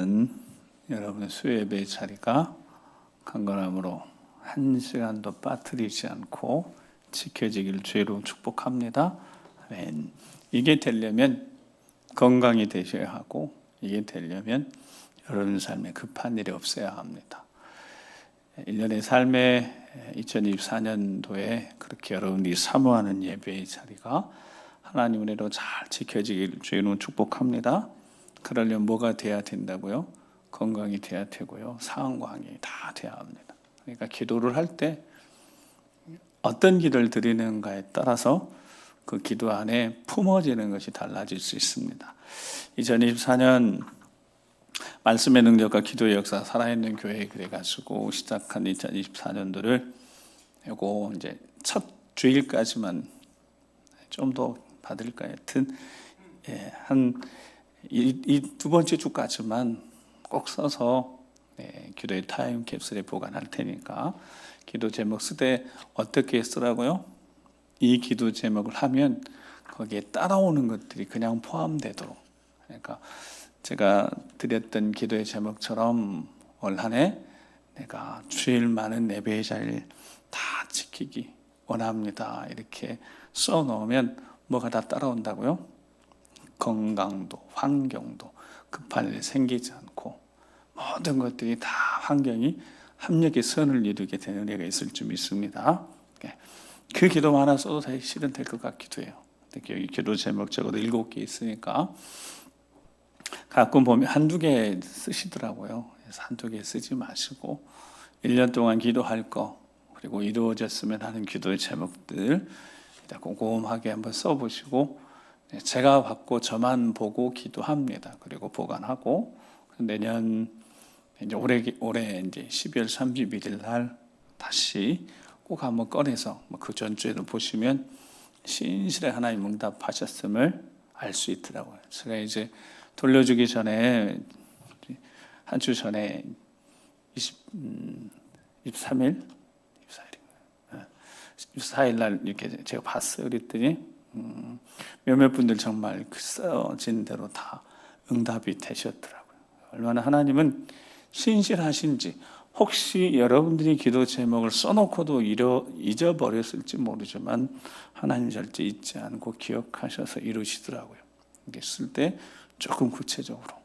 있는 여러분의 수요예배 자리가 강건함으로 한 시간도 빠뜨리지 않고 지켜지길 주의로 축복합니다. 아멘. 이게 되려면 건강이 되셔야 하고, 이게 되려면 여러분 삶에 급한 일이 없어야 합니다. 1년의 삶에 2024년도에 그렇게 여러분이 사모하는 예배의 자리가 하나님 은혜로 잘 지켜지길 주의로 축복합니다. 그러려면 뭐가 돼야 된다고요? 건강이 돼야 되고요, 상황이 다 돼야 합니다. 그러니까 기도를 할 때 어떤 기도를 드리는가에 따라서 그 기도 안에 품어지는 것이 달라질 수 있습니다. 2024년 말씀의 능력과 기도의 역사 살아있는 교회 그래가지고 시작한 2024년도를 요거 이제 첫 주일까지만 좀 더 받을까요? 하여튼 한 이 두 번째 주까지만 꼭 써서 기도의 타임 캡슐에 보관할 테니까 기도 제목 쓰되 어떻게 쓰라고요? 이 기도 제목을 하면 거기에 따라오는 것들이 그냥 포함되도록, 그러니까 제가 드렸던 기도의 제목처럼 올 한 해 내가 주일 많은 예배의 자리를 다 지키기 원합니다, 이렇게 써놓으면 뭐가 다 따라온다고요? 건강도, 환경도, 급한 일 생기지 않고 모든 것들이 다 환경이 합력의 선을 이루게 되는 은혜가 있을 줄 믿습니다. 그 기도만 하나 써도 실은 될 것 같기도 해요. 여기 기도 제목 적어도 7개 있으니까 가끔 보면 한두 개 쓰시더라고요. 그래서 한두 개 쓰지 마시고 1년 동안 기도할 거, 그리고 이루어졌으면 하는 기도의 제목들 꼼꼼하게 한번 써보시고, 제가 받고 저만 보고 기도합니다. 그리고 보관하고 내년 이제 올해 이제 12월 31일 날 다시 꼭 한번 꺼내서 그 전주에도 보시면 신실히 하나님 응답하셨음을 알 수 있더라고요. 제가 이제 돌려주기 전에 한 주 전에 23일 24일 날 이렇게 제가 봤어요. 그랬더니 몇몇 분들 정말 써진 대로 다 응답이 되셨더라고요. 얼마나 하나님은 신실하신지, 혹시 여러분들이 기도 제목을 써놓고도 잊어버렸을지 모르지만 하나님 절대 잊지 않고 기억하셔서 이루시더라고요. 이게 쓸 때 조금 구체적으로,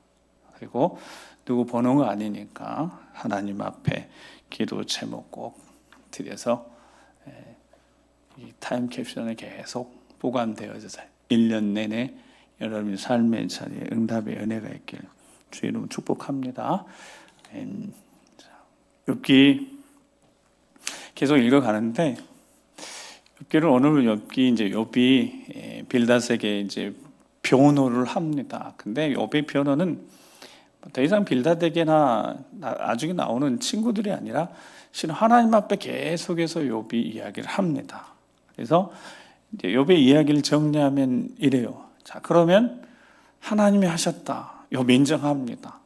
그리고 누구 번호가 아니니까 하나님 앞에 기도 제목 꼭 드려서 이 타임 캡슐에 계속 보관되어져서 1년 내내 여러분의 삶의 자리에 응답의 은혜가 있길 주의 이름으로 축복합니다. 욥기 계속 읽어가는데, 욥기를 오늘 이제 욥이 빌닷에게 이제 변호를 합니다. 근데 욥의 변호는 더 이상 빌닷에게나 나중에 나오는 친구들이 아니라 실은 하나님 앞에 계속해서 욥이 이야기를 합니다. 그래서 이제 욥의 이야기를 정리하면 이래요. 자, 그러면 하나님이 하셨다, 욥 인정합니다.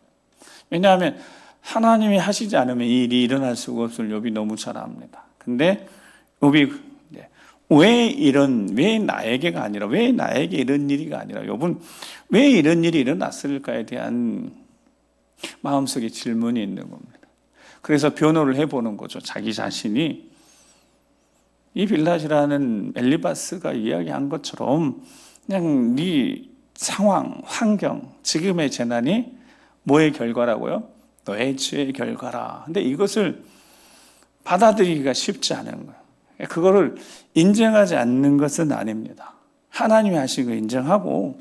왜냐하면 하나님이 하시지 않으면 이 일이 일어날 수가 없을 욥이 너무 잘 압니다. 근데 욥이 왜 나에게가 아니라, 왜 나에게 이런 일이가 아니라 욥은 왜 이런 일이 일어났을까에 대한 마음속에 질문이 있는 겁니다. 그래서 변호를 해보는 거죠. 자기 자신이 이 빌닷이라는 엘리바스가 이야기한 것처럼 그냥 네 상황, 환경, 지금의 재난이 뭐의 결과라고요? 너의 죄의 결과라. 근데 이것을 받아들이기가 쉽지 않은 거예요. 그거를 인정하지 않는 것은 아닙니다. 하나님이 하신 거 인정하고,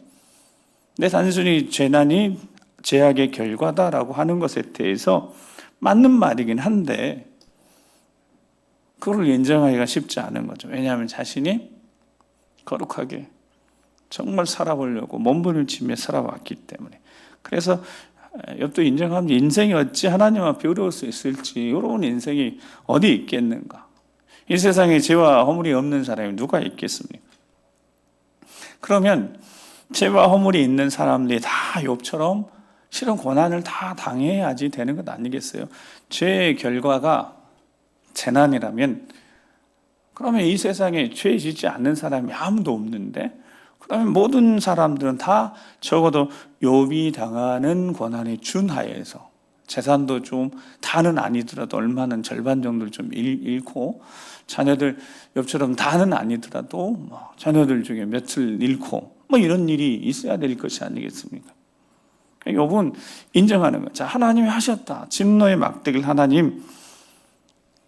내 단순히 재난이 죄악의 결과다라고 하는 것에 대해서 맞는 말이긴 한데 그걸 인정하기가 쉽지 않은 거죠. 왜냐하면 자신이 거룩하게 정말 살아보려고 몸부림치며 살아왔기 때문에. 그래서 욥도 인정하면 인생이 어찌 하나님 앞에 어려울 수 있을지, 어려운 인생이 어디 있겠는가. 이 세상에 죄와 허물이 없는 사람이 누가 있겠습니까? 그러면 죄와 허물이 있는 사람들이 다 욥처럼 실은 고난을 다 당해야지 되는 것 아니겠어요? 죄의 결과가 재난이라면 그러면 이 세상에 죄 짓지 않는 사람이 아무도 없는데 그다음에 모든 사람들은 다 적어도 욥이 당하는 고난의 준하에서 재산도 좀 다는 아니더라도 얼마는 절반 정도를 좀 잃고, 자녀들 욥처럼 다는 아니더라도 뭐 자녀들 중에 몇을 잃고 뭐 이런 일이 있어야 될 것이 아니겠습니까? 욥은 인정하는 거죠. 자, 하나님이 하셨다. 진노의 막대기를 하나님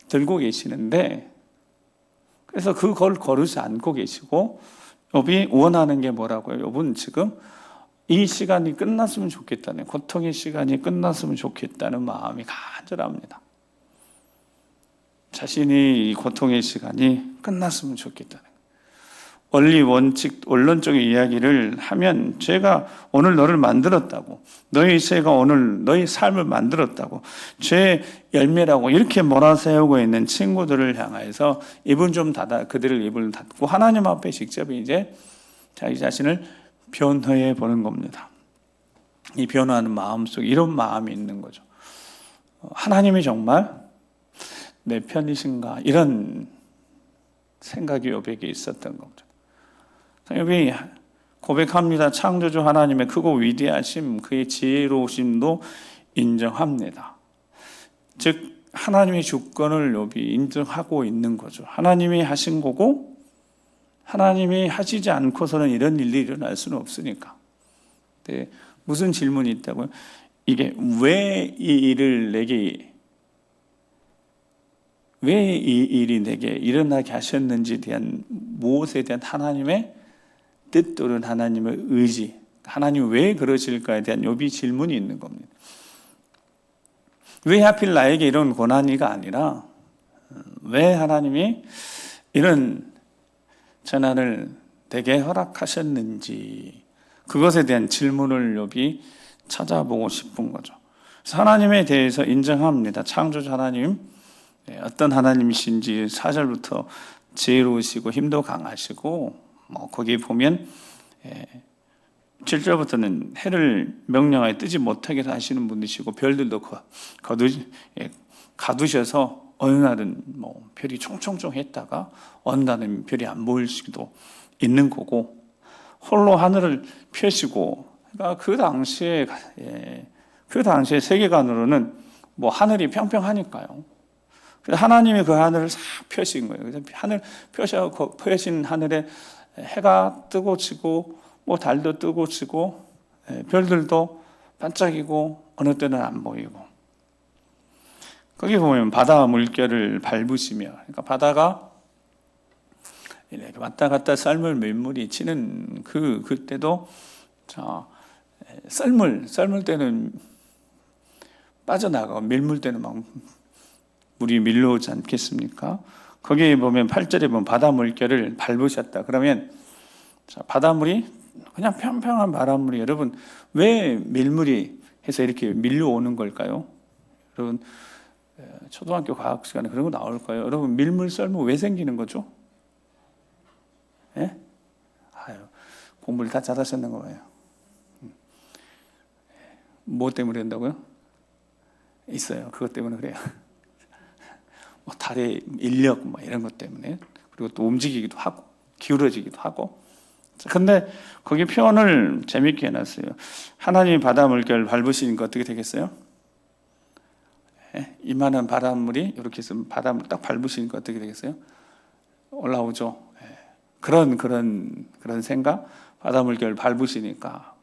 들고 계시는데, 그래서 그걸 거르지 않고 계시고, 욥이 원하는 게 뭐라고요? 욥은 지금 이 시간이 끝났으면 좋겠다는, 고통의 시간이 끝났으면 좋겠다는 마음이 간절합니다. 자신이 이 고통의 시간이 끝났으면 좋겠다는, 원리 원칙 원론적인 이야기를 하면, 죄가 오늘 너를 만들었다고, 너희 죄가 오늘 너희 삶을 만들었다고, 죄의 열매라고 이렇게 몰아세우고 있는 친구들을 향해서 입은 좀 닫아, 그들을 입을 닫고 하나님 앞에 직접 이제 자기 자신을 변호해 보는 겁니다. 이 변호하는 마음 속에 이런 마음이 있는 거죠. 하나님이 정말 내 편이신가, 이런 생각이 욥에게 있었던 거죠. 욥이 고백합니다. 창조주 하나님의 크고 위대하심, 그의 지혜로우심도 인정합니다. 즉 하나님의 주권을 욥이 인정하고 있는 거죠. 하나님이 하신 거고, 하나님이 하시지 않고서는 이런 일이 일어날 수는 없으니까. 근데 무슨 질문이 있다고요? 이게 왜 이 일을 내게, 왜 이 일이 내게 일어나게 하셨는지에 대한, 무엇에 대한 하나님의 뜻 또는 하나님의 의지, 하나님 왜 그러실까에 대한 욥이 질문이 있는 겁니다. 왜 하필 나에게 이런 고난이가 아니라 왜 하나님이 이런 재난을 내게 허락하셨는지, 그것에 대한 질문을 욥이 찾아보고 싶은 거죠. 그래서 하나님에 대해서 인정합니다. 창조주 하나님, 어떤 하나님이신지 4절부터 지혜로우시고 힘도 강하시고, 뭐 거기 보면 7절부터는 해를 명령하여 뜨지 못하게 하시는 분이시고, 별들도 가두셔서 어느 날은 뭐 별이 총총총 했다가 어느 날은 별이 안 보일 수도 있는 거고, 홀로 하늘을 펴시고, 그러니까 그 당시에 세계관으로는 뭐 하늘이 평평하니까요. 그래서 하나님이 그 하늘을 싹 펴신 거예요. 그래서 하늘 펴신 하늘에 해가 뜨고 지고, 뭐 달도 뜨고 지고, 별들도 반짝이고, 어느 때는 안 보이고. 거기 보면 바다 물결을 밟으시며, 그러니까 바다가 이렇게 왔다 갔다 썰물 밀물이 치는 그때도, 자, 썰물 때는 빠져나가고 밀물 때는 막 물이 밀려오지 않겠습니까? 거기에 보면 8절에 보면 바다 물결을 밟으셨다. 그러면 자, 바닷물이 그냥 평평한 바닷물이, 여러분 왜 밀물이 해서 이렇게 밀려오는 걸까요? 여러분 초등학교 과학 시간에 그런 거 나올까요? 여러분 밀물 썰물 왜 생기는 거죠? 예? 아유, 공부를 다 잘하셨는 거예요. 뭐 때문에 그런다고요? 있어요. 그것 때문에 그래요. 뭐 달의 인력 뭐 이런 것 때문에, 그리고 또 움직이기도 하고 기울어지기도 하고. 근데 거기 표현을 재밌게 해놨어요. 하나님이 바다 물결 밟으시니까 어떻게 되겠어요? 이만한 바닷물이 이렇게 해서 바닷물 딱 밟으시니까 어떻게 되겠어요? 올라오죠. 그런 생각. 바다 물결 밟으시니까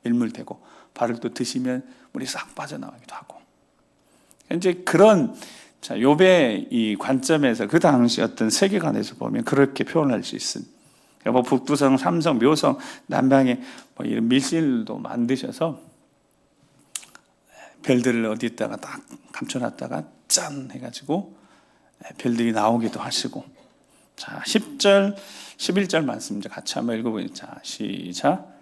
밀물되고, 발을 또 드시면 물이 싹 빠져나가기도 하고. 이제 그런, 자, 욥의 이 관점에서 그 당시 어떤 세계관에서 보면 그렇게 표현할 수 있습니다. 뭐 북두성, 삼성, 묘성, 남방에 뭐 이런 밀실도 만드셔서 별들을 어디다가 딱 감춰놨다가 짠 해가지고 별들이 나오기도 하시고. 자, 10절, 11절 말씀 이제 같이 한번 읽어보죠. 자, 시작.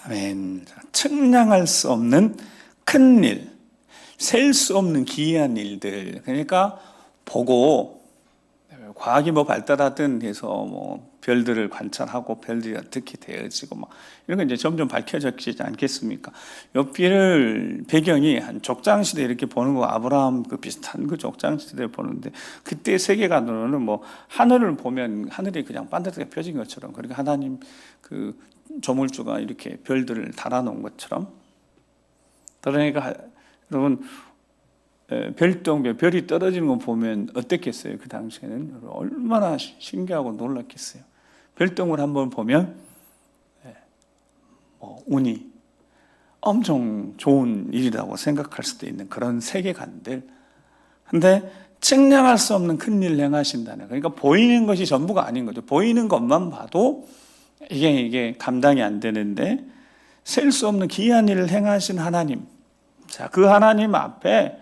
아멘. 측량할 수 없는 큰 일, 셀 수 없는 기이한 일들. 그러니까 보고 과학이 뭐 발달하든 해서 뭐 별들을 관찰하고 별들이 어떻게 되어지고 막 이런 거 이제 점점 밝혀지지 않겠습니까? 옆을 배경이 한 족장 시대 이렇게 보는 거 아브라함 그 비슷한 그 족장 시대 보는데 그때 세계관으로는 뭐 하늘을 보면 하늘이 그냥 반듯하게 펴진 것처럼 그러니까 하나님 그 조물주가 이렇게 별들을 달아놓은 것처럼 그러니까 여러분 별이 떨어지는 거 보면 어땠겠어요? 그 당시에는 얼마나 신기하고 놀랐겠어요. 별똥을 한번 보면 운이 엄청 좋은 일이라고 생각할 수도 있는 그런 세계관들. 근데 측량할 수 없는 큰 일을 행하신다는. 그러니까 보이는 것이 전부가 아닌 거죠. 보이는 것만 봐도 이게 감당이 안 되는데 셀 수 없는 기이한 일을 행하신 하나님. 자, 그 하나님 앞에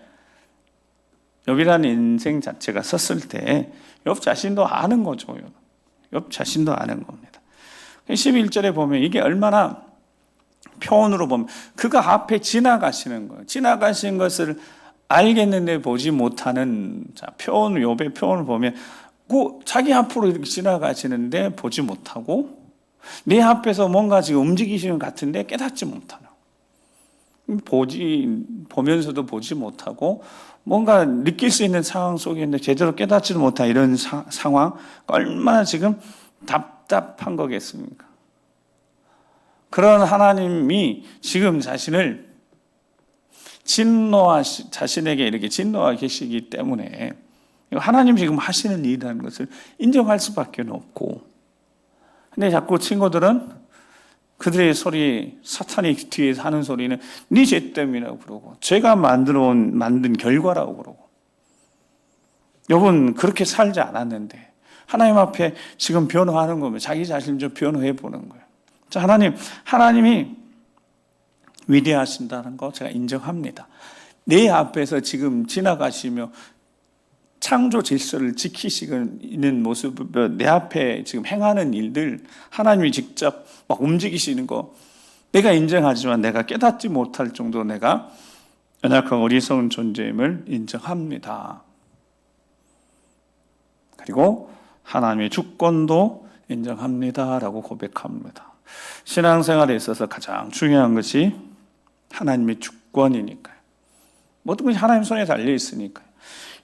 욥이라는 인생 자체가 섰을 때 욥 자신도 아는 거죠. 욥 자신도 아는 겁니다. 11절에 보면 이게 얼마나 표현으로 보면 그가 앞에 지나가시는 거예요. 지나가신 것을 알겠는데 보지 못하는 욥의 표현을 보면 자기 앞으로 이렇게 지나가시는데 보지 못하고 내 앞에서 뭔가 지금 움직이시는 것 같은데 깨닫지 못하는 보면서도 보지 못하고 뭔가 느낄 수 있는 상황 속에 있는데 제대로 깨닫지도 못한 이런 상황 얼마나 지금 답답한 거겠습니까? 그런 하나님이 지금 자신을 자신에게 이렇게 진노하고 계시기 때문에 하나님이 지금 하시는 일이라는 것을 인정할 수밖에 없고 근데 자꾸 친구들은 그들의 소리, 사탄이 뒤에서 하는 소리는 네 죄 때문이라고 그러고 죄가 만든 결과라고 그러고 욥은 그렇게 살지 않았는데 하나님 앞에 지금 변호하는 거면 자기 자신을 좀 변호해 보는 거예요. 자, 하나님이 위대하신다는 거 제가 인정합니다. 내 앞에서 지금 지나가시며 창조 질서를 지키시는 모습, 내 앞에 지금 행하는 일들, 하나님이 직접 막 움직이시는 거, 내가 인정하지만 내가 깨닫지 못할 정도로 내가 연약하고 어리석은 존재임을 인정합니다. 그리고 하나님의 주권도 인정합니다라고 고백합니다. 신앙생활에 있어서 가장 중요한 것이 하나님의 주권이니까요. 모든 것이 하나님 손에 달려 있으니까요.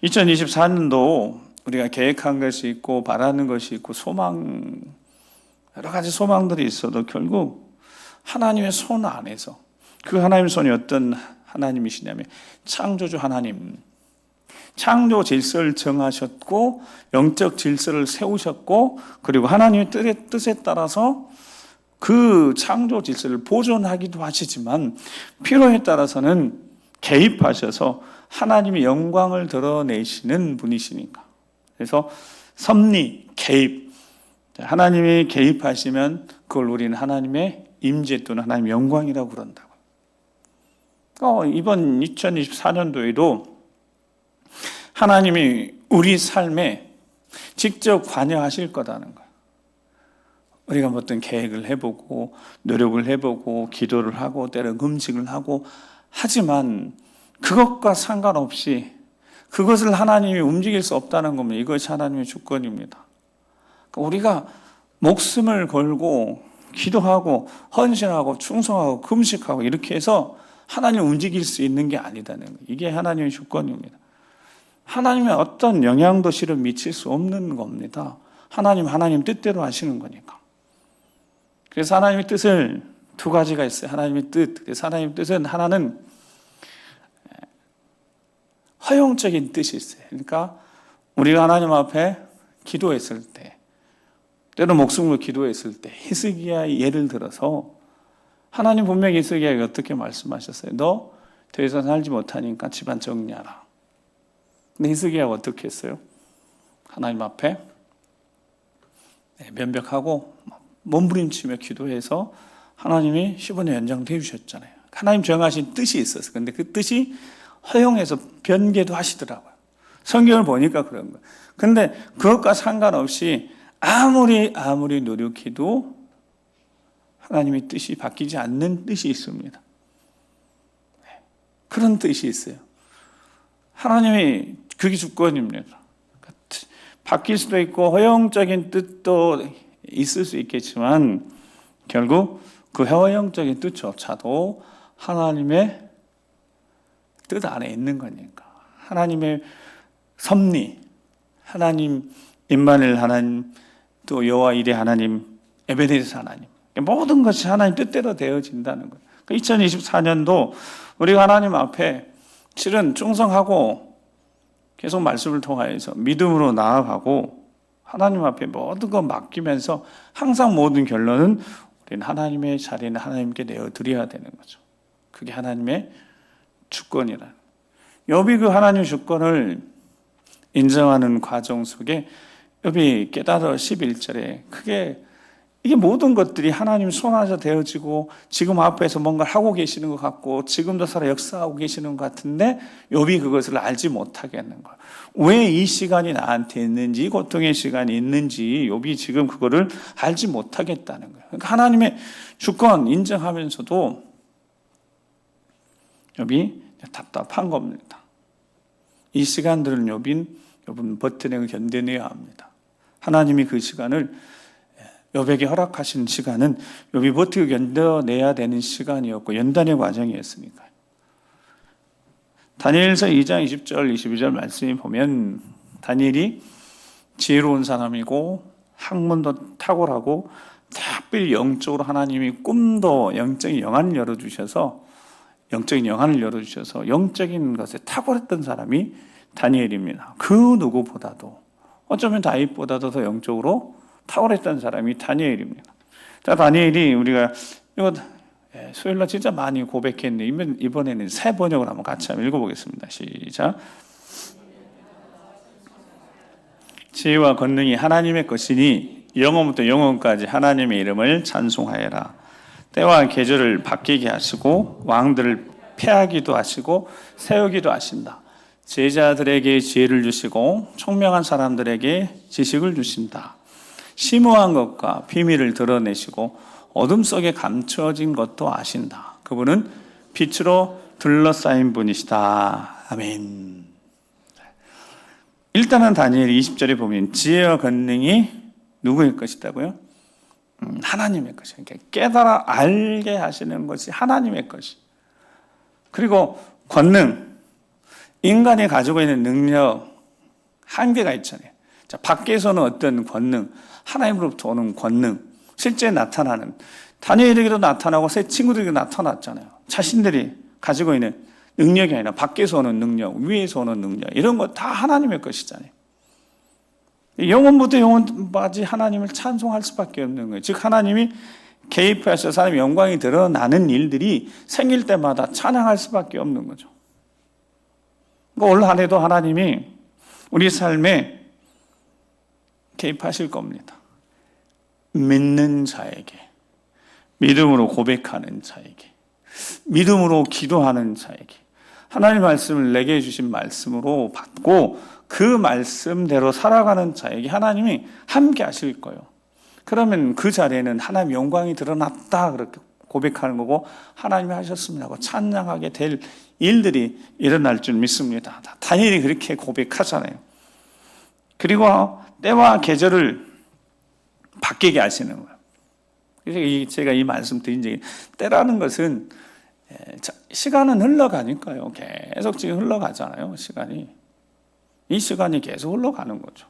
2024년도 우리가 계획한 것이 있고 바라는 것이 있고 여러 가지 소망들이 있어도 결국 하나님의 손 안에서 그 하나님의 손이 어떤 하나님이시냐면 창조주 하나님, 창조 질서를 정하셨고 영적 질서를 세우셨고 그리고 하나님의 뜻에 따라서 그 창조 질서를 보존하기도 하시지만 필요에 따라서는 개입하셔서 하나님의 영광을 드러내시는 분이시니까. 그래서 섭리, 개입. 하나님이 개입하시면 그걸 우리는 하나님의 임재 또는 하나님의 영광이라고 그런다고. 이번 2024년도에도 하나님이 우리 삶에 직접 관여하실 거라는 거예요. 우리가 어떤 계획을 해보고 노력을 해보고 기도를 하고 때로 금식을 하고 하지만 그것과 상관없이 그것을 하나님이 움직일 수 없다는 겁니다. 이것이 하나님의 주권입니다. 우리가 목숨을 걸고 기도하고 헌신하고 충성하고 금식하고 이렇게 해서 하나님을 움직일 수 있는 게 아니다는 거예요. 이게 하나님의 주권입니다. 하나님의 어떤 영향도 실은 미칠 수 없는 겁니다. 하나님 뜻대로 하시는 거니까. 그래서 하나님의 뜻을 두 가지가 있어요. 하나님의 뜻. 그래서 하나님의 뜻은 하나는 허용적인 뜻이 있어요. 그러니까 우리가 하나님 앞에 기도했을 때, 때로 목숨으로 기도했을 때, 히스기야의 예를 들어서 하나님 분명히 히스기야에게 어떻게 말씀하셨어요? 너 더 이상 살지 못하니까 집안 정리하라. 근데 히스기야가 어떻게 했어요? 하나님 앞에 면벽하고 몸부림치며 기도해서 하나님이 15년 연장해 주셨잖아요. 하나님 정하신 뜻이 있었어요. 근데 그 뜻이 허용해서 변개도 하시더라고요. 성경을 보니까 그런 거예요. 근데 그것과 상관없이 아무리 노력해도 하나님의 뜻이 바뀌지 않는 뜻이 있습니다. 그런 뜻이 있어요. 하나님이 그게 주권입니다. 바뀔 수도 있고 허용적인 뜻도 있을 수 있겠지만 결국 그 영적인 뜻조차도 하나님의 뜻 안에 있는 거니까. 하나님의 섭리, 하나님 임마누엘 하나님, 또 여호와 이레 하나님, 에베네zer 하나님, 모든 것이 하나님 뜻대로 되어진다는 거예요. 2024년도 우리가 하나님 앞에 실은 충성하고 계속 말씀을 통하여서 믿음으로 나아가고 하나님 앞에 모든 것 맡기면서 항상 모든 결론은 우리는 하나님의 자리는 하나님께 내어드려야 되는 거죠. 그게 하나님의 주권이라는. 욥이 그 하나님의 주권을 인정하는 과정 속에 욥이 깨달아 11절에 크게 이게 모든 것들이 하나님 손 안에서 되어지고 지금 앞에서 뭔가 하고 계시는 것 같고 지금도 살아 역사하고 계시는 것 같은데 욥이 그것을 알지 못하게 하는 거예요. 왜 이 시간이 나한테 있는지, 이 고통의 시간이 있는지 욥이 지금 그거를 알지 못하겠다는 거예요. 그러니까 하나님의 주권 인정하면서도 욥이 답답한 겁니다. 이 시간들은 욥은 버텨내고 견뎌내야 합니다. 하나님이 그 시간을 욥에게 허락하신 시간은 욥이 버티고 견뎌내야 되는 시간이었고 연단의 과정이었으니까요. 다니엘서 2장 20절 22절 말씀이 보면 다니엘이 지혜로운 사람이고 학문도 탁월하고 특별히 영적으로 하나님이 꿈도 영적인 영안을 열어주셔서 영적인 것에 탁월했던 사람이 다니엘입니다. 그 누구보다도 어쩌면 다윗보다도 더 영적으로 탁월했던 사람이 다니엘입니다. 자, 다니엘이 우리가 이거 수요일날 진짜 많이 고백했는데 이번에는 새 번역을 한번 같이 한번 읽어보겠습니다. 시작. 지혜와 권능이 하나님의 것이니 영원부터 영원까지 하나님의 이름을 찬송하여라. 때와 계절을 바뀌게 하시고 왕들을 패하기도 하시고 세우기도 하신다. 제자들에게 지혜를 주시고 총명한 사람들에게 지식을 주신다. 심오한 것과 비밀을 드러내시고 어둠 속에 감춰진 것도 아신다. 그분은 빛으로 둘러싸인 분이시다. 아멘. 일단은 다니엘 20절에 보면 지혜와 권능이 누구의 것이다고요? 하나님의 것이. 그러니까 깨달아 알게 하시는 것이 하나님의 것이. 그리고 권능, 인간이 가지고 있는 능력 한계가 있잖아요. 자, 밖에서는 어떤 권능, 하나님으로부터 오는 권능, 실제 나타나는, 다니엘에게도 나타나고 새 친구들에게도 나타났잖아요. 자신들이 가지고 있는 능력이 아니라 밖에서 오는 능력, 위에서 오는 능력, 이런 거 다 하나님의 것이잖아요. 영원부터 영원까지 하나님을 찬송할 수밖에 없는 거예요. 즉 하나님이 개입하셔서 사람의 영광이 드러나는 일들이 생길 때마다 찬양할 수밖에 없는 거죠. 그러니까 올 한 해도 하나님이 우리 삶에 개입하실 겁니다. 믿는 자에게, 믿음으로 고백하는 자에게, 믿음으로 기도하는 자에게, 하나님 말씀을 내게 주신 말씀으로 받고 그 말씀대로 살아가는 자에게 하나님이 함께 하실 거예요. 그러면 그 자리에는 하나님의 영광이 드러났다 그렇게 고백하는 거고 하나님이 하셨습니다 하고 찬양하게 될 일들이 일어날 줄 믿습니다. 다니엘이 그렇게 고백하잖아요. 그리고 때와 계절을 바뀌게 하시는 거예요. 그래서 제가 이 말씀 드린 적이 때라는 것은 시간은 흘러가니까요. 계속 지금 흘러가잖아요. 이 시간이 계속 흘러가는 거죠.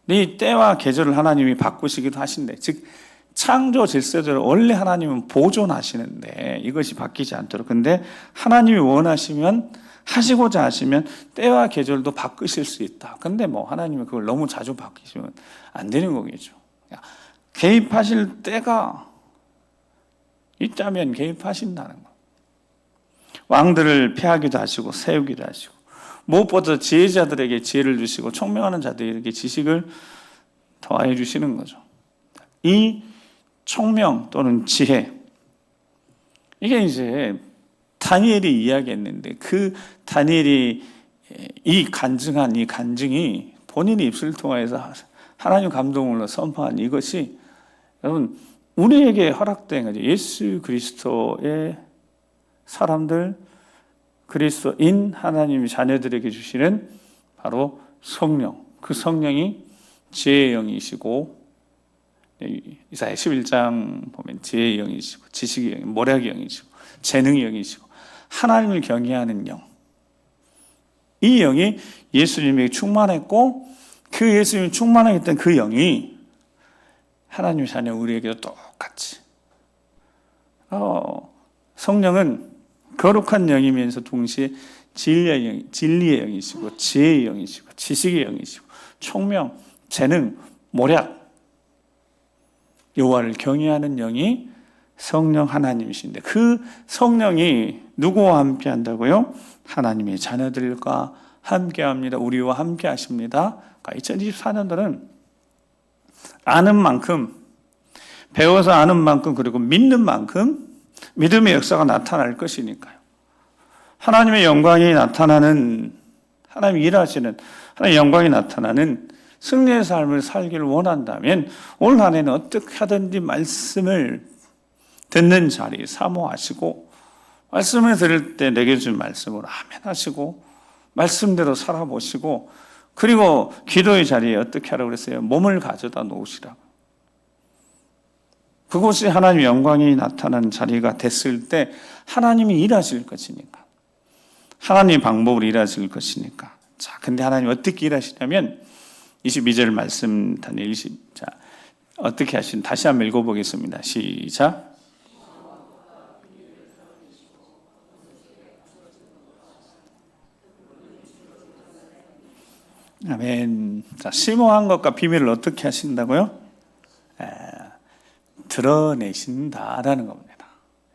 이 때와 계절을 하나님이 바꾸시기도 하신대. 즉 창조 질서대로 원래 하나님은 보존하시는데 이것이 바뀌지 않도록. 근데 하나님이 원하시면 하시고자 하시면 때와 계절도 바꾸실 수 있다. 근데 하나님이 그걸 너무 자주 바뀌시면 안 되는 거겠죠. 개입하실 때가 있다면 개입하신다는 거. 왕들을 패하기도 하시고 세우기도 하시고 무엇보다 지혜자들에게 지혜를 주시고 총명하는 자들에게 지식을 더하여 주시는 거죠. 이 총명 또는 지혜, 이게 이제 다니엘이 이야기했는데 그 다니엘이 이 간증이 본인의 입술을 통해서 하나님 감동으로 선포한 이것이 여러분 우리에게 허락된 거죠. 예수 그리스도의 사람들, 그리스도인 하나님이 자녀들에게 주시는 바로 성령, 그 성령이 지혜의 영이시고 이사야 11장 보면 지혜의 영이시고 지식의 영, 모략의 영이시고 재능의 영이시고 하나님을 경외하는 영. 이 영이 예수님에게 충만했고 그 예수님이 충만하겠던 그 영이 하나님의 자녀 우리에게도 똑같이 성령은 거룩한 영이면서 동시에 진리의 영이시고 지혜의 영이시고 지식의 영이시고 총명, 재능, 모략 여호와를 경외하는 영이 성령 하나님이신데 그 성령이 누구와 함께 한다고요? 하나님의 자녀들과 함께 합니다. 우리와 함께 하십니다. 2024년도는 아는 만큼 배워서 아는 만큼 그리고 믿는 만큼 믿음의 역사가 나타날 것이니까요. 하나님의 영광이 나타나는 하나님이 일하시는 하나님의 영광이 나타나는 승리의 삶을 살기를 원한다면 올 한 해는 어떻게 하든지 말씀을 듣는 자리 사모하시고 말씀을 들을 때 내게 준 말씀으로 아멘 하시고 말씀대로 살아보시고 그리고 기도의 자리에 어떻게 하라고 그랬어요? 몸을 가져다 놓으시라고. 그곳이 하나님의 영광이 나타나는 자리가 됐을 때 하나님이 일하실 것이니까 하나님의 방법으로 일하실 것이니까 자, 근데 하나님 어떻게 일하시냐면 22절 말씀 단위 20. 자, 어떻게 하신 다시 한번 읽어보겠습니다. 시작. 아멘. 자, 심오한 것과 비밀을 어떻게 하신다고요? 드러내신다라는 겁니다.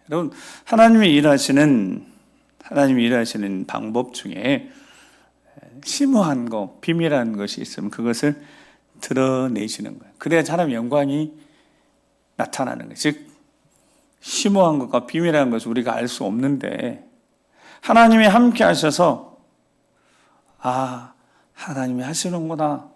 여러분, 하나님이 일하시는 방법 중에 심오한 것, 비밀한 것이 있으면 그것을 드러내시는 거예요. 그래야 하나님의 영광이 나타나는 거예요. 즉 심오한 것과 비밀한 것을 우리가 알 수 없는데 하나님이 함께 하셔서 하나님이 하시는구나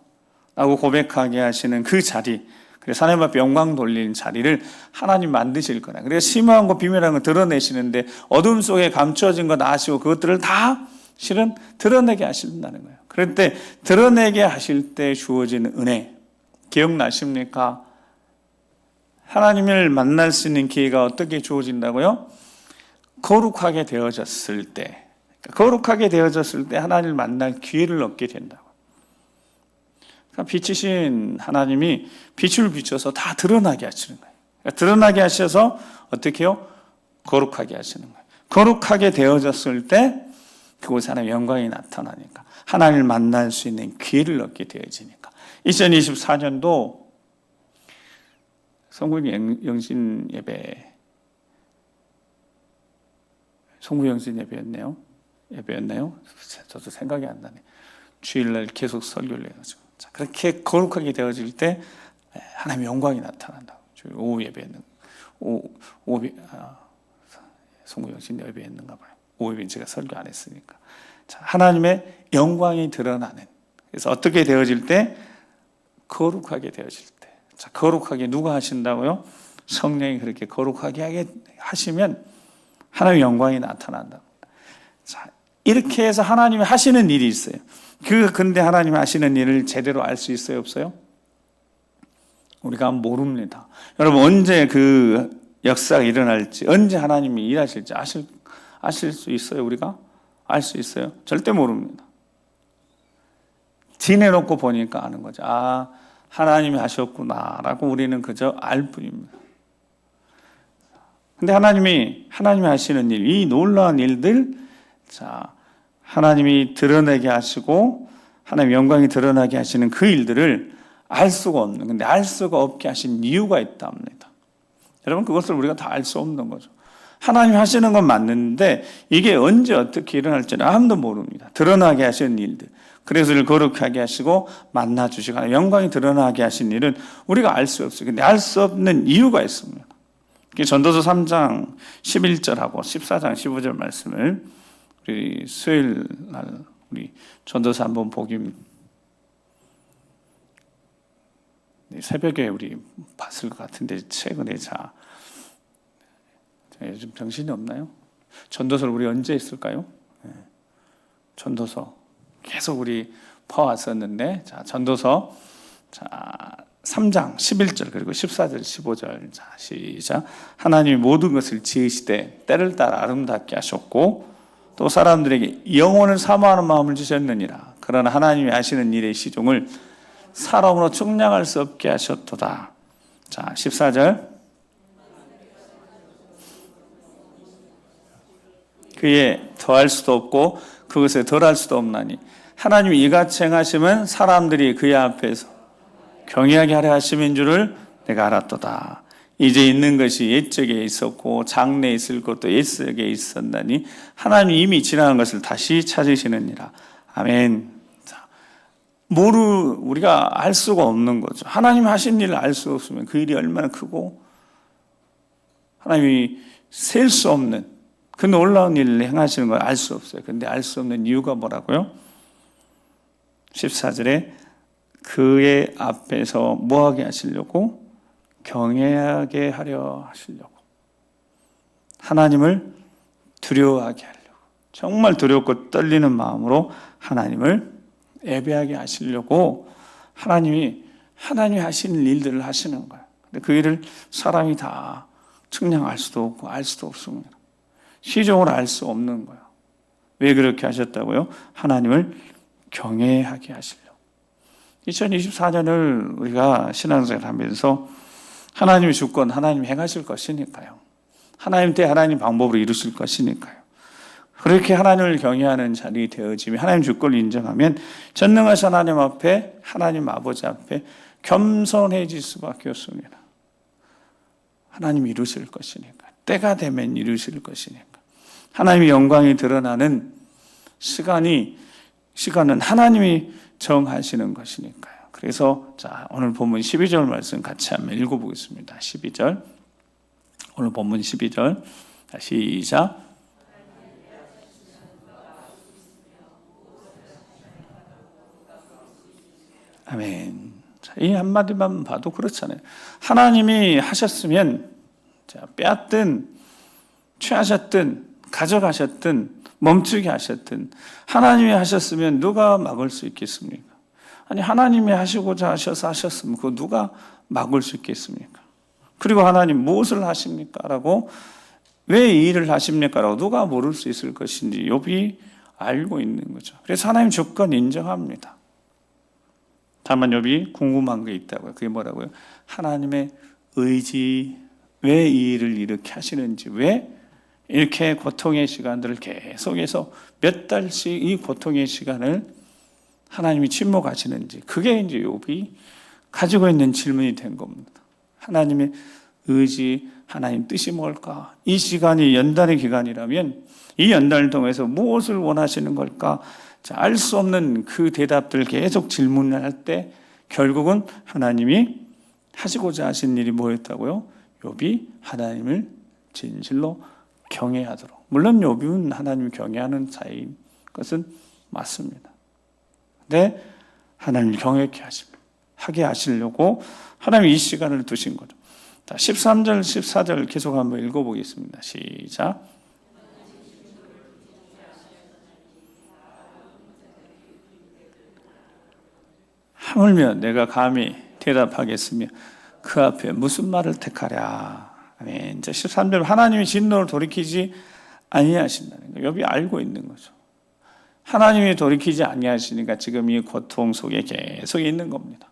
라고 고백하게 하시는 그 자리, 그래서 하나님 앞에 영광 돌리는 자리를 하나님 만드실 거다. 그래서 심오한 것, 비밀한 것 드러내시는데 어둠 속에 감춰진 것 아시고 그것들을 다 실은 드러내게 하신다는 거예요. 그럴 때 드러내게 하실 때 주어지는 은혜 기억나십니까? 하나님을 만날 수 있는 기회가 어떻게 주어진다고요? 거룩하게 되어졌을 때 하나님을 만날 기회를 얻게 된다고. 그러니까 빛이신 하나님이 빛을 비춰서 다 드러나게 하시는 거예요. 그러니까 드러나게 하셔서 어떻게 해요? 거룩하게 하시는 거예요. 거룩하게 되어졌을 때 그곳에 하나님의 영광이 나타나니까 하나님을 만날 수 있는 기회를 얻게 되어지니까 2024년도 성부 영신 예배였나요? 저도 생각이 안 나네. 주일날 계속 설교를 해가지고 그렇게 거룩하게 되어질 때 하나님의 영광이 나타난다고. 오후 예배였는 성부 영신 예배였는가 봐요. 오후 예배는 제가 설교 안 했으니까. 자, 하나님의 영광이 드러나는. 그래서 어떻게 되어질 때? 거룩하게 되어질 때. 자, 거룩하게 누가 하신다고요? 성령이 그렇게 거룩하게 하게 하시면 하나님의 영광이 나타난다. 자, 이렇게 해서 하나님이 하시는 일이 있어요. 근데 하나님이 하시는 일을 제대로 알 수 있어요, 없어요? 우리가 모릅니다. 여러분, 언제 그 역사가 일어날지, 언제 하나님이 일하실지 아실 수 있어요, 우리가? 알 수 있어요? 절대 모릅니다. 지내놓고 보니까 아는 거죠. 하나님이 하셨구나라고 우리는 그저 알 뿐입니다. 근데 하나님이 하시는 일, 이 놀라운 일들, 자, 하나님이 드러내게 하시고, 하나님의 영광이 드러나게 하시는 그 일들을 알 수가 없는, 근데 알 수가 없게 하신 이유가 있답니다. 여러분, 그것을 우리가 다 알 수 없는 거죠. 하나님이 하시는 건 맞는데, 이게 언제 어떻게 일어날지는 아무도 모릅니다. 드러나게 하시는 일들. 그래서 이를 거룩하게 하시고, 만나주시고, 영광이 드러나게 하신 일은 우리가 알 수 없어요. 근데 알 수 없는 이유가 있습니다. 전도서 3장 11절하고 14장 15절 말씀을 우리 수요일 날 우리 전도서 한번 새벽에 우리 봤을 것 같은데 최근에 요즘 정신이 없나요? 전도서를 우리 언제 했을까요? 전도서 계속 우리 퍼왔었는데 전도서 3장 11절 그리고 14절 15절. 자, 시작. 하나님이 모든 것을 지으시되 때를 따라 아름답게 하셨고 또 사람들에게 영혼을 사모하는 마음을 주셨느니라. 그러나 하나님이 하시는 일의 시종을 사람으로 측량할 수 없게 하셨도다. 자, 14절. 그에 더할 수도 없고 그것에 덜할 수도 없나니 하나님이 이같이 행하시면 사람들이 그의 앞에서 경외하게 하려 하심인 줄을 내가 알았도다. 이제 있는 것이 옛적에 있었고 장래에 있을 것도 옛적에 있었나니 하나님이 이미 지나간 것을 다시 찾으시느니라. 아멘. 자, 우리가 알 수가 없는 거죠. 하나님 하신 일을 알 수 없으면 그 일이 얼마나 크고 하나님이 셀 수 없는 그 놀라운 일을 행하시는 걸 알 수 없어요. 근데 알 수 없는 이유가 뭐라고요? 14절에 그의 앞에서 뭐하게 하시려고? 경외하게 하려 하시려고. 하나님을 두려워하게 하려고. 정말 두렵고 떨리는 마음으로 하나님을 예배하게 하시려고 하나님이 하시는 일들을 하시는 거예요. 근데 그 일을 사람이 다 측량할 수도 없고 알 수도 없습니다. 시종을 알 수 없는 거예요. 왜 그렇게 하셨다고요? 하나님을 경외하게 하시려고. 2024년을 우리가 신앙생활 하면서 하나님의 주권, 하나님이 행하실 것이니까요. 하나님 때 하나님 방법으로 이루실 것이니까요. 그렇게 하나님을 경외하는 자리 되어지면 하나님 주권을 인정하면 전능하신 하나님 앞에, 하나님 아버지 앞에 겸손해질 수밖에 없습니다. 하나님이 이루실 것이니까. 때가 되면 이루실 것이니까. 하나님의 영광이 드러나는 시간은 하나님이 정하시는 것이니까요. 그래서 자, 오늘 본문 12절 말씀 같이 한번 읽어보겠습니다. 12절. 오늘 본문 12절. 시작. 아멘. 자, 이 한마디만 봐도 그렇잖아요. 하나님이 하셨으면 자, 빼앗든 취하셨든 가져가셨든 멈추게 하셨든 하나님이 하셨으면 누가 막을 수 있겠습니까? 아니 하나님이 하시고자 하셔서 하셨으면 그거 누가 막을 수 있겠습니까? 그리고 하나님 무엇을 하십니까? 라고 왜 이 일을 하십니까? 라고 누가 모를 수 있을 것인지 욥이 알고 있는 거죠. 그래서 하나님 주권 인정합니다. 다만 욥이 궁금한 게 있다고요. 그게 뭐라고요? 하나님의 의지, 왜 이 일을 이렇게 하시는지, 왜 이렇게 고통의 시간들을 계속해서 몇 달씩 이 고통의 시간을 하나님이 침묵하시는지, 그게 이제 욥이 가지고 있는 질문이 된 겁니다. 하나님의 의지, 하나님 뜻이 뭘까? 이 시간이 연단의 기간이라면 이 연단을 통해서 무엇을 원하시는 걸까? 알 수 없는 그 대답들을 계속 질문을 할 때 결국은 하나님이 하시고자 하신 일이 뭐였다고요? 욥이 하나님을 진실로 경외하도록. 물론 욥은 하나님을 경외하는 자인 것은 맞습니다. 근데 하나님을 경외케 하게 하시려고 하나님이 이 시간을 두신 거죠. 13절, 14절 계속 한번 읽어보겠습니다. 시작. 하물며 내가 감히 대답하겠으며 그 앞에 무슨 말을 택하랴. 아멘. 13절 하나님이 진노를 돌이키지 아니하신다는 거예요. 욥이 알고 있는 거죠. 하나님이 돌이키지 아니하시니까 지금 이 고통 속에 계속 있는 겁니다.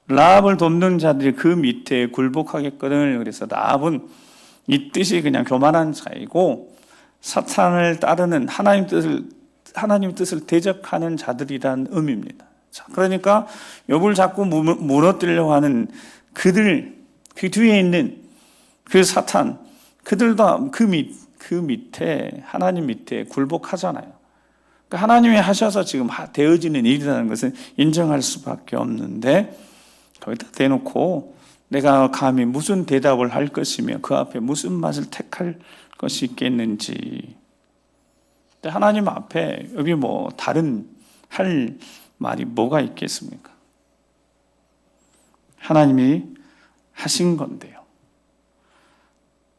라합을 돕는 자들이 그 밑에 굴복하겠거든. 그래서 라합은 이 뜻이 그냥 교만한 자이고 사탄을 따르는 하나님 뜻을 대적하는 자들이란 의미입니다. 자, 그러니까 욥을 자꾸 무너뜨리려고 하는 그들, 그 뒤에 있는 그 사탄, 그들도 그 밑에 하나님 밑에 굴복하잖아요. 그러니까 하나님이 하셔서 지금 되어지는 일이라는 것은 인정할 수밖에 없는데 거기다 대놓고 내가 감히 무슨 대답을 할 것이며 그 앞에 무슨 맛을 택할 것이 있겠는지. 근데 하나님 앞에 여기 뭐 다른 할 말이 뭐가 있겠습니까? 하나님이 하신 건데요.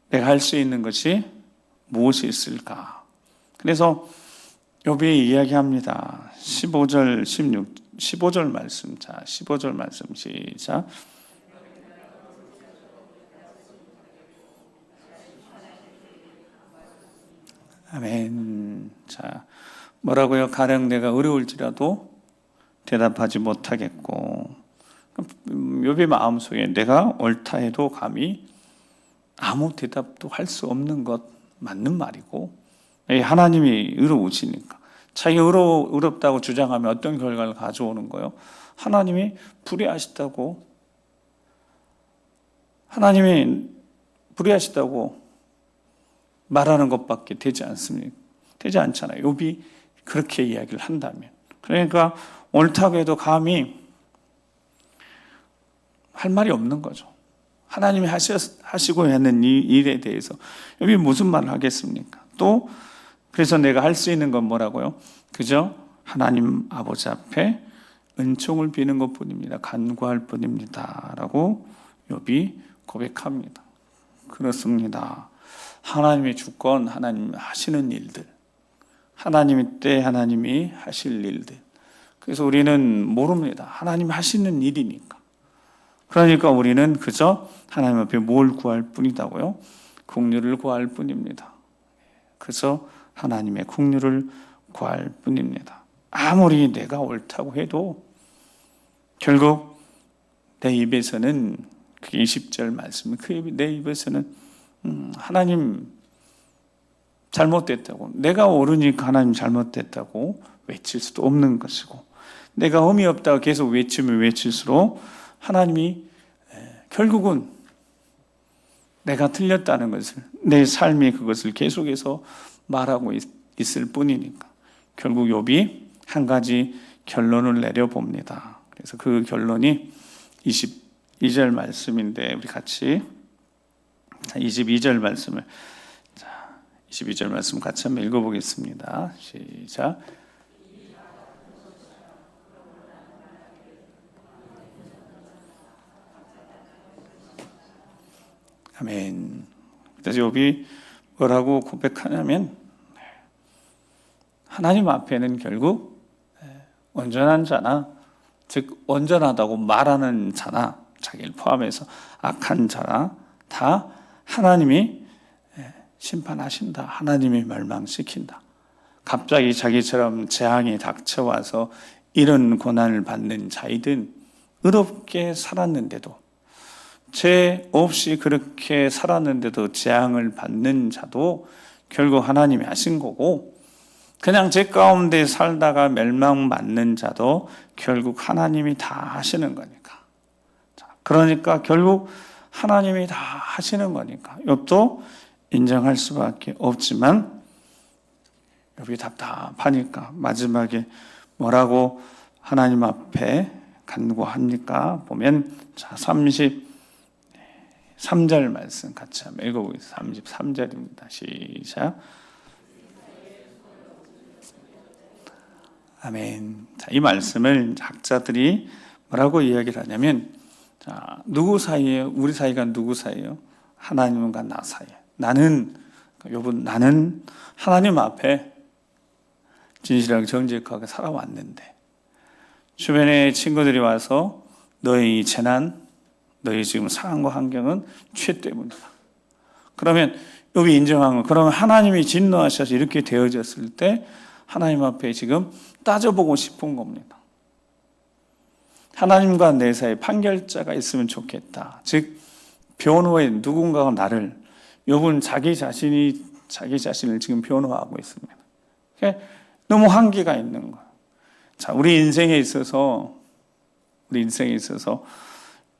내가 할 수 있는 것이 무엇이 있을까? 그래서 욥이 이야기합니다. 15절, 15절 말씀. 자, 15절 말씀 시작. 아멘. 자, 뭐라고요? 가령 내가 어려울지라도 대답하지 못하겠고, 욥의 마음속에 내가 옳다 해도 감히 아무 대답도 할 수 없는 것 맞는 말이고, 하나님이 의로우시니까. 자기가 의롭다고 주장하면 어떤 결과를 가져오는 거예요? 하나님이 불의하시다고, 하나님이 불의하시다고 말하는 것밖에 되지 않습니까? 되지 않잖아요. 욥이 그렇게 이야기를 한다면. 그러니까 옳다고 해도 감히 할 말이 없는 거죠. 하나님이 하시고 하는 이 일에 대해서 욥이 무슨 말을 하겠습니까? 또 그래서 내가 할 수 있는 건 뭐라고요? 그저 하나님 아버지 앞에 은총을 비는 것뿐입니다. 간구할 뿐입니다. 라고 욥이 고백합니다. 그렇습니다. 하나님의 주권, 하나님 하시는 일들, 하나님의 때 하나님이 하실 일들. 그래서 우리는 모릅니다. 하나님 하시는 일이니까. 그러니까 우리는 그저 하나님 앞에 뭘 구할 뿐이다고요? 긍휼을 구할 뿐입니다. 그저 하나님의 긍휼을 구할 뿐입니다. 아무리 내가 옳다고 해도 결국 내 입에서는 그 20절 말씀, 내 입에서는 하나님 잘못됐다고, 내가 옳으니까 하나님 잘못됐다고 외칠 수도 없는 것이고, 내가 흠이 없다고 계속 외치면 외칠수록 하나님이 결국은 내가 틀렸다는 것을, 내 삶이 그것을 계속해서 말하고 있을 뿐이니까 결국 욥이 한 가지 결론을 내려봅니다. 그래서 그 결론이 22절 말씀인데, 우리 같이 22절 말씀을, 22절 말씀 같이 한번 읽어보겠습니다. 시작. 아멘. 그래서 욥이 뭐라고 고백하냐면, 하나님 앞에는 결국 온전한 자나, 즉 온전하다고 말하는 자나, 자기를 포함해서 악한 자나 다 하나님이 심판하신다. 하나님이 멸망시킨다. 갑자기 자기처럼 재앙이 닥쳐와서 이런 고난을 받는 자이든, 의롭게 살았는데도, 죄 없이 그렇게 살았는데도 재앙을 받는 자도 결국 하나님이 하신 거고, 그냥 죄 가운데 살다가 멸망받는 자도 결국 하나님이 다 하시는 거니까. 그러니까 결국 하나님이 다 하시는 거니까 욥도 인정할 수밖에 없지만, 욥이 답답하니까 마지막에 뭐라고 하나님 앞에 간구합니까? 보면 자, 33절 말씀 같이 한번 읽어보겠습니다. 33절입니다. 시작. 아멘. 자, 이 말씀을 학자들이 뭐라고 이야기를 하냐면, 자, 누구 사이에요? 우리 사이가 누구 사이에요? 하나님과 나 사이에. 나는 하나님 앞에 진실하게 정직하게 살아왔는데, 주변에 친구들이 와서 너의 이 재난, 너의 지금 상황과 환경은 죄 때문이다. 그러면 여기 인정한 거, 그러면 하나님이 진노하셔서 이렇게 되어졌을 때 하나님 앞에 지금 따져보고 싶은 겁니다. 하나님과 내 사이에 판결자가 있으면 좋겠다. 즉 변호에 누군가가 나를, 욥은 자기 자신을 지금 변호하고 있습니다. 너무 한계가 있는 거예요. 자, 우리 인생에 있어서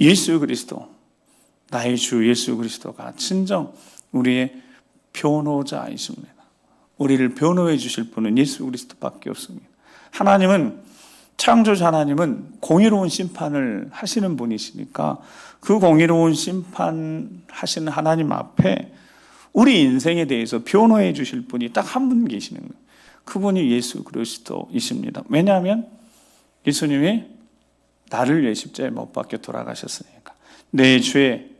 예수 그리스도, 나의 주 예수 그리스도가 진정 우리의 변호자이십니다. 우리를 변호해 주실 분은 예수 그리스도밖에 없습니다. 창조자 하나님은 공의로운 심판을 하시는 분이시니까 그 공의로운 심판하시는 하나님 앞에 우리 인생에 대해서 변호해 주실 분이 딱 한 분 계시는 거예요. 그분이 예수 그리스도이십니다. 왜냐하면 예수님이 나를 위해 십자가에 못 박혀 돌아가셨으니까, 내 죄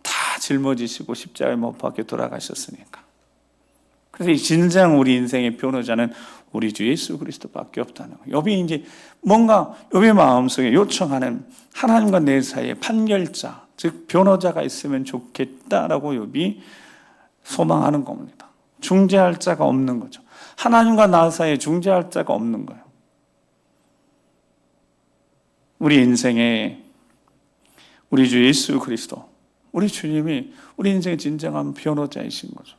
다 짊어지시고 십자가에 못 박혀 돌아가셨으니까. 그래서 이 진정 우리 인생의 변호자는 우리 주 예수 그리스도밖에 없다는 거예요. 욥이 이제 뭔가 욥의 마음속에 요청하는 하나님과 내 사이의 판결자, 즉 변호자가 있으면 좋겠다라고 욥이 소망하는 겁니다. 중재할 자가 없는 거죠. 하나님과 나 사이에 중재할 자가 없는 거예요. 우리 인생에 우리 주 예수 그리스도, 우리 주님이 우리 인생의 진정한 변호자이신 거죠.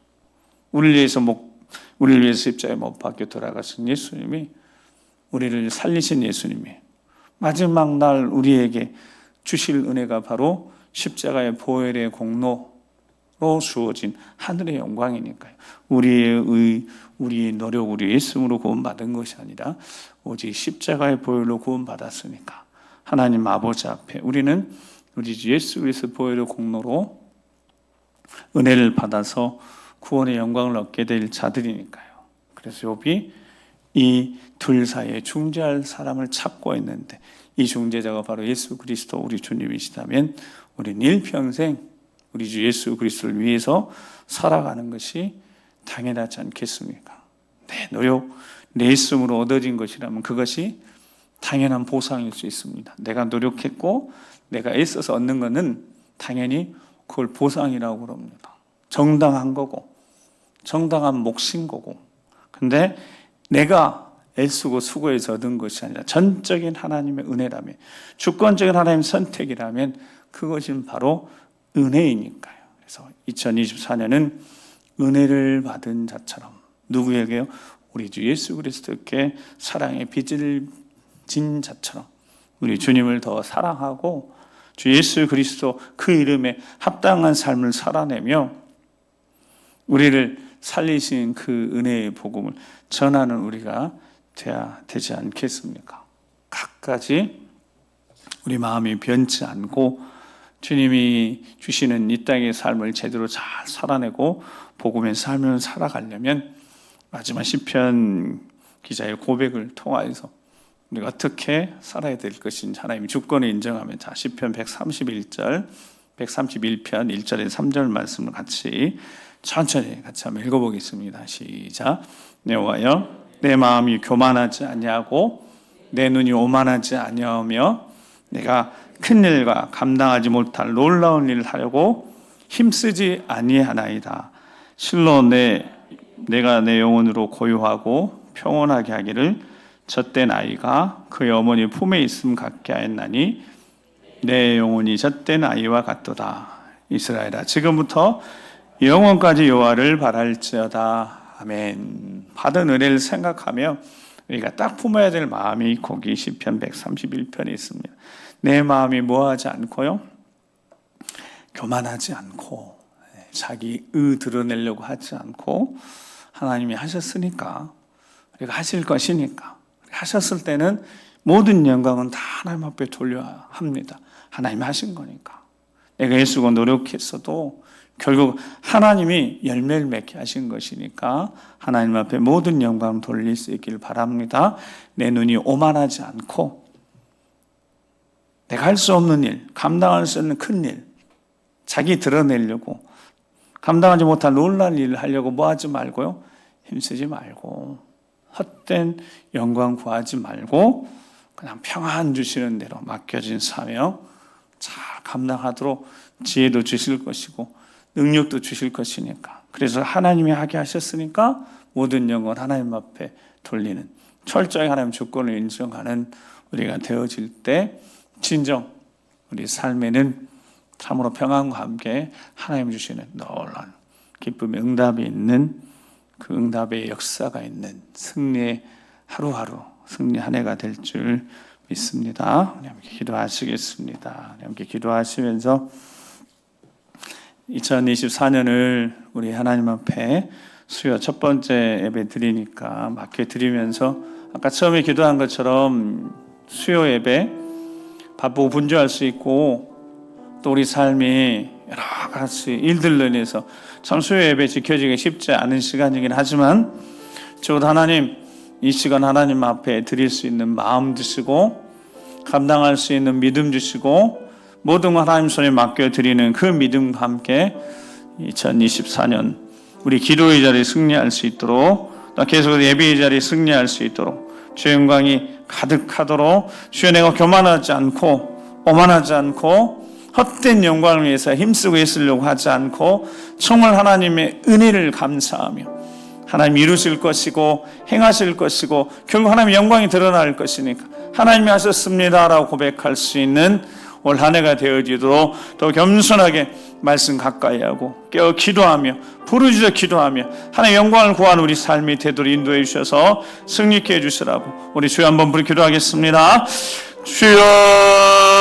우리를 위해서 십자가에 못 박혀 돌아가신 예수님이, 우리를 살리신 예수님이 마지막 날 우리에게 주실 은혜가 바로 십자가의 보혈의 공로로 주어진 하늘의 영광이니까요. 우리의 노력, 우리의 애씀으로 구원받은 것이 아니라 오직 십자가의 보혈로 구원받았으니까 하나님 아버지 앞에 우리는 우리 주 예수 그리스도 보혈의 공로로 은혜를 받아서 구원의 영광을 얻게 될 자들이니까요. 그래서 욥이 이 둘 사이에 중재할 사람을 찾고 있는데, 이 중재자가 바로 예수 그리스도 우리 주님이시다면 우리는 일평생 우리 주 예수 그리스도를 위해서 살아가는 것이 당연하지 않겠습니까? 내 노력, 내 애씀으로 얻어진 것이라면 그것이 당연한 보상일 수 있습니다. 내가 노력했고 내가 애써서 얻는 것은 당연히 그걸 보상이라고 그럽니다. 정당한 거고 정당한 몫인 거고, 근데 내가 애쓰고 수고해서 얻은 것이 아니라 전적인 하나님의 은혜라면, 주권적인 하나님의 선택이라면 그것이 바로 은혜이니까요. 그래서 2024년은 은혜를 받은 자처럼, 누구에게요? 우리 주 예수 그리스도께 사랑의 빚을 진 자처럼 우리 주님을 더 사랑하고 주 예수 그리스도 그 이름에 합당한 삶을 살아내며 우리를 살리신 그 은혜의 복음을 전하는 우리가 되어야 되지 않겠습니까? 각가지 우리 마음이 변치 않고 주님이 주시는 이 땅의 삶을 제대로 잘 살아내고 복음의 삶을 살아가려면 마지막 시편 기자의 고백을 통하여서 우리가 어떻게 살아야 될 것인지 하나님이 주권을 인정하면, 자, 시편 131편 1절에 3절 말씀을 천천히 같이 한번 읽어보겠습니다. 시작. 여호와여, 내 마음이 교만하지 아니하고 내 눈이 오만하지 아니하며 내가 큰 일과 감당하지 못할 놀라운 일을 하려고 힘쓰지 아니하나이다. 실로 내가 내 영혼으로 고요하고 평온하게 하기를 젖된 아이가 그의 어머니 품에 있음 같게 하였나니 내 영혼이 젖된 아이와 같도다. 이스라엘아, 지금부터 영원까지 여호와를 바랄지어다. 아멘. 받은 은혜를 생각하며 우리가 딱 품어야 될 마음이 거기 시편 131편에 있습니다. 내 마음이 뭐하지 않고요, 교만하지 않고 자기 드러내려고 하지 않고 하나님이 하셨으니까, 우리가 하실 것이니까, 하셨을 때는 모든 영광은 다 하나님 앞에 돌려야 합니다. 하나님이 하신 거니까. 내가 애쓰고 노력했어도 결국 하나님이 열매를 맺게 하신 것이니까 하나님 앞에 모든 영광을 돌릴 수 있기를 바랍니다. 내 눈이 오만하지 않고 내가 할 수 없는 일, 감당할 수 없는 큰 일, 자기 드러내려고 감당하지 못할 놀라운 일을 하려고 뭐하지 말고요, 힘쓰지 말고 헛된 영광 구하지 말고 그냥 평안 주시는 대로 맡겨진 사명 잘 감당하도록 지혜도 주실 것이고 능력도 주실 것이니까, 그래서 하나님이 하게 하셨으니까 모든 영광 하나님 앞에 돌리는, 철저히 하나님 주권을 인정하는 우리가 되어질 때 진정 우리 삶에는 참으로 평안과 함께 하나님 주시는 놀라운 기쁨의 응답이 있는, 그 응답의 역사가 있는 승리의 하루하루, 승리 한 해가 될 줄 믿습니다. 우리 함께 기도하시겠습니다. 우리 함께 기도하시면서 2024년을 우리 하나님 앞에 수요 첫 번째 예배 드리니까 맡겨 드리면서 아까 처음에 기도한 것처럼 수요 예배 바쁘고 분주할 수 있고 또 우리 삶이 여러 가지 일들로 인해서 참 수요 예배 지켜지기 쉽지 않은 시간이긴 하지만 적어도 하나님 이 시간 하나님 앞에 드릴 수 있는 마음 주시고 감당할 수 있는 믿음 주시고 모든 걸 하나님 손에 맡겨드리는 그 믿음과 함께 2024년 우리 기도의 자리에 승리할 수 있도록, 또 계속 예배의 자리에 승리할 수 있도록, 주의 영광이 가득하도록, 주여 내가 교만하지 않고 오만하지 않고 헛된 영광을 위해서 힘쓰고 애쓰려고 하지 않고 정말 하나님의 은혜를 감사하며 하나님 이루실 것이고 행하실 것이고 결국 하나님의 영광이 드러날 것이니까 하나님이 하셨습니다라고 고백할 수 있는 올 한 해가 되어지도록 더 겸손하게 말씀 가까이 하고 깨어 기도하며 부르짖어 기도하며 하나님의 영광을 구하는 우리 삶이 되도록 인도해 주셔서 승리케 해주시라고 우리 주여 한번 부르 기도하겠습니다. 주여